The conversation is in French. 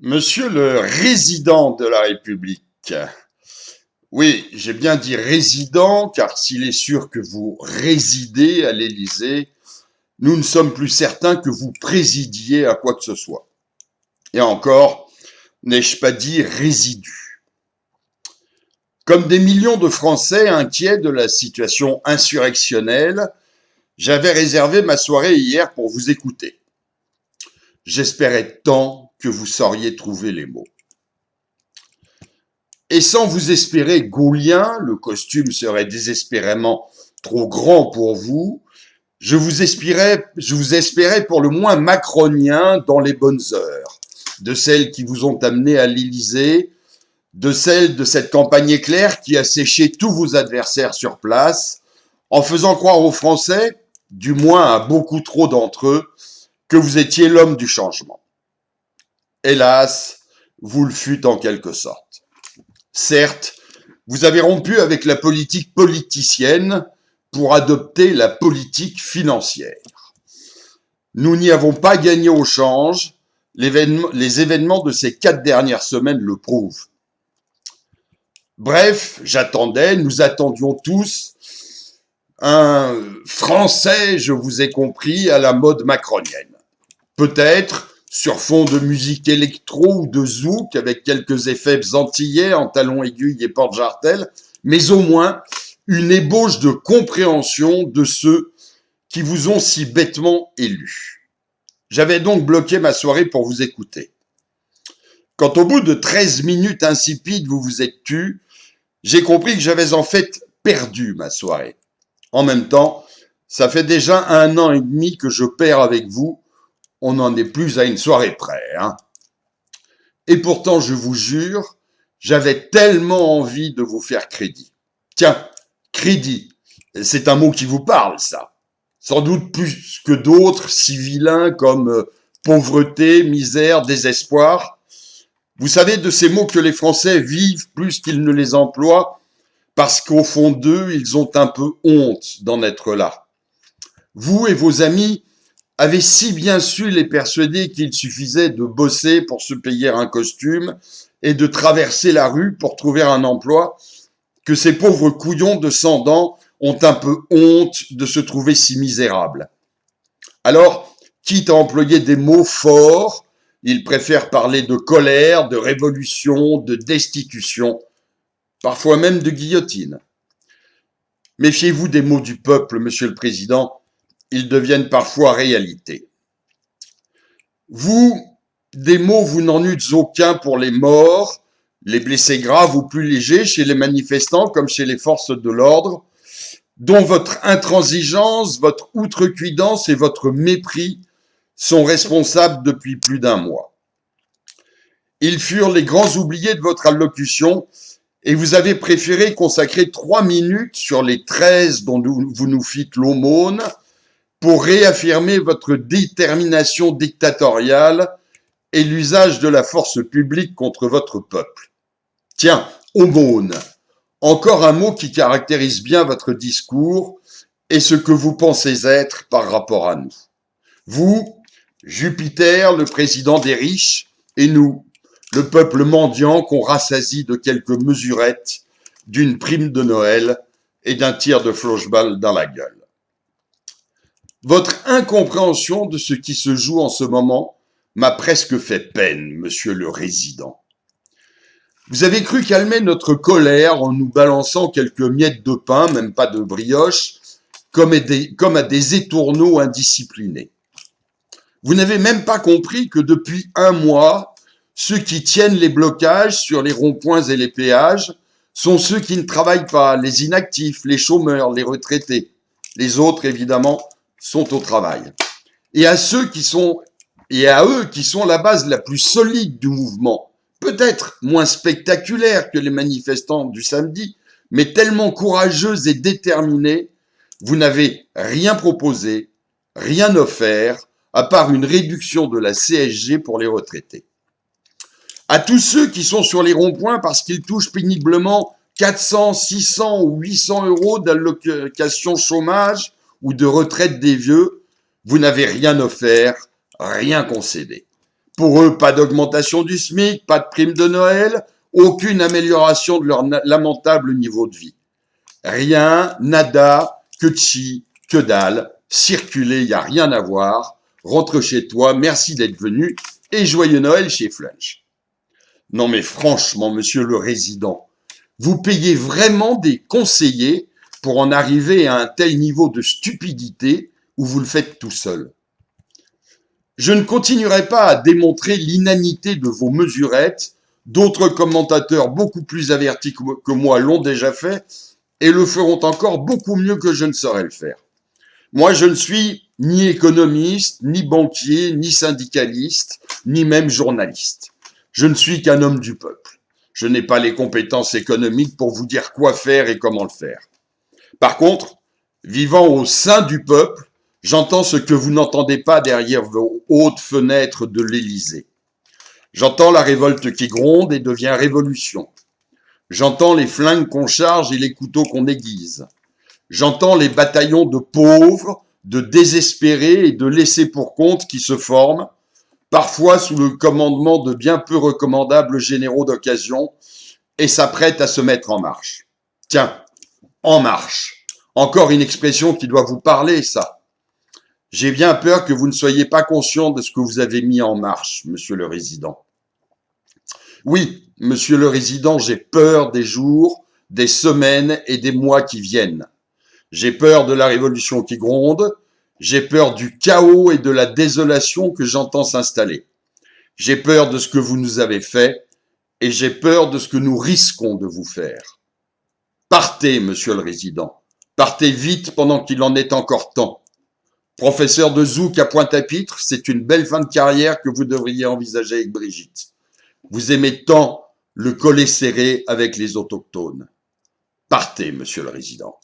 Monsieur le résident de la République, oui, j'ai bien dit résident, car s'il est sûr que vous résidez à l'Élysée, nous ne sommes plus certains que vous présidiez à quoi que ce soit. Et encore, n'ai-je pas dit résidu. Comme des millions de Français inquiets de la situation insurrectionnelle, j'avais réservé ma soirée hier pour vous écouter. J'espérais tant que vous sauriez trouver les mots. Et sans vous espérer gaulien, le costume serait désespérément trop grand pour vous, je vous espérais pour le moins macronien dans les bonnes heures, de celles qui vous ont amené à l'Élysée, de celles de cette campagne éclair qui a séché tous vos adversaires sur place, en faisant croire aux Français, du moins à beaucoup trop d'entre eux, que vous étiez l'homme du changement. Hélas, vous le fûtes en quelque sorte. Certes, vous avez rompu avec la politique politicienne pour adopter la politique financière. Nous n'y avons pas gagné au change, les événements de ces 4 dernières semaines le prouvent. Bref, nous attendions tous un Français, je vous ai compris, à la mode macronienne. Peut-être sur fond de musique électro ou de zouk avec quelques effets antillais en talons aiguilles et porte-jartelles, mais au moins une ébauche de compréhension de ceux qui vous ont si bêtement élus. J'avais donc bloqué ma soirée pour vous écouter. Quand au bout de 13 minutes insipides vous vous êtes tu, j'ai compris que j'avais en fait perdu ma soirée. En même temps, ça fait déjà 1 an et demi que je perds avec vous. On n'en est plus à une soirée près, hein. Et pourtant, je vous jure, j'avais tellement envie de vous faire crédit. Tiens, crédit, c'est un mot qui vous parle, ça. Sans doute plus que d'autres, si vilains comme pauvreté, misère, désespoir. Vous savez, de ces mots que les Français vivent plus qu'ils ne les emploient, parce qu'au fond d'eux, ils ont un peu honte d'en être là. Vous et vos amis avait si bien su les persuader qu'il suffisait de bosser pour se payer un costume et de traverser la rue pour trouver un emploi, que ces pauvres couillons de 100 dents ont un peu honte de se trouver si misérables. Alors, quitte à employer des mots forts, ils préfèrent parler de colère, de révolution, de destitution, parfois même de guillotine. Méfiez-vous des mots du peuple, Monsieur le Président, ils deviennent parfois réalité. Vous, des mots, vous n'en eûtes aucun pour les morts, les blessés graves ou plus légers chez les manifestants comme chez les forces de l'ordre, dont votre intransigeance, votre outrecuidance et votre mépris sont responsables depuis plus d'1 mois. Ils furent les grands oubliés de votre allocution et vous avez préféré consacrer 3 minutes sur les 13 dont vous nous fîtes l'aumône pour réaffirmer votre détermination dictatoriale et l'usage de la force publique contre votre peuple. Tiens, aumône, encore un mot qui caractérise bien votre discours et ce que vous pensez être par rapport à nous. Vous, Jupiter, le président des riches, et nous, le peuple mendiant qu'on rassasie de quelques mesurettes, d'une prime de Noël et d'un tir de floche-balle dans la gueule. Votre incompréhension de ce qui se joue en ce moment m'a presque fait peine, monsieur le résident. Vous avez cru calmer notre colère en nous balançant quelques miettes de pain, même pas de brioche, comme à des étourneaux indisciplinés. Vous n'avez même pas compris que depuis 1 mois, ceux qui tiennent les blocages sur les ronds-points et les péages sont ceux qui ne travaillent pas, les inactifs, les chômeurs, les retraités. Les autres, évidemment, sont au travail. Et à eux qui sont la base la plus solide du mouvement, peut-être moins spectaculaire que les manifestants du samedi, mais tellement courageux et déterminés, vous n'avez rien proposé, rien offert, à part une réduction de la CSG pour les retraités. À tous ceux qui sont sur les ronds-points parce qu'ils touchent péniblement 400, 600 ou 800 euros d'allocation chômage ou de retraite des vieux, vous n'avez rien offert, rien concédé. Pour eux, pas d'augmentation du SMIC, pas de prime de Noël, aucune amélioration de leur lamentable niveau de vie. Rien, nada, que chi, que dalle, circuler, y a rien à voir, rentre chez toi, merci d'être venu, et joyeux Noël chez Flunch. Non mais franchement, monsieur le résident, vous payez vraiment des conseillers pour en arriver à un tel niveau de stupidité où vous le faites tout seul. Je ne continuerai pas à démontrer l'inanité de vos mesurettes, d'autres commentateurs beaucoup plus avertis que moi l'ont déjà fait et le feront encore beaucoup mieux que je ne saurais le faire. Moi, je ne suis ni économiste, ni banquier, ni syndicaliste, ni même journaliste. Je ne suis qu'un homme du peuple. Je n'ai pas les compétences économiques pour vous dire quoi faire et comment le faire. Par contre, vivant au sein du peuple, j'entends ce que vous n'entendez pas derrière vos hautes fenêtres de l'Élysée. J'entends la révolte qui gronde et devient révolution. J'entends les flingues qu'on charge et les couteaux qu'on aiguise. J'entends les bataillons de pauvres, de désespérés et de laissés pour compte qui se forment, parfois sous le commandement de bien peu recommandables généraux d'occasion, et s'apprêtent à se mettre en marche. Tiens, en marche. Encore une expression qui doit vous parler, ça. J'ai bien peur que vous ne soyez pas conscient de ce que vous avez mis en marche, monsieur le résident. Oui, monsieur le résident, j'ai peur des jours, des semaines et des mois qui viennent. J'ai peur de la révolution qui gronde, j'ai peur du chaos et de la désolation que j'entends s'installer. J'ai peur de ce que vous nous avez fait et j'ai peur de ce que nous risquons de vous faire. Partez, monsieur le résident, partez vite pendant qu'il en est encore temps. Professeur de Zouk à Pointe-à-Pitre, c'est une belle fin de carrière que vous devriez envisager avec Brigitte. Vous aimez tant le collet serré avec les autochtones. Partez, monsieur le résident.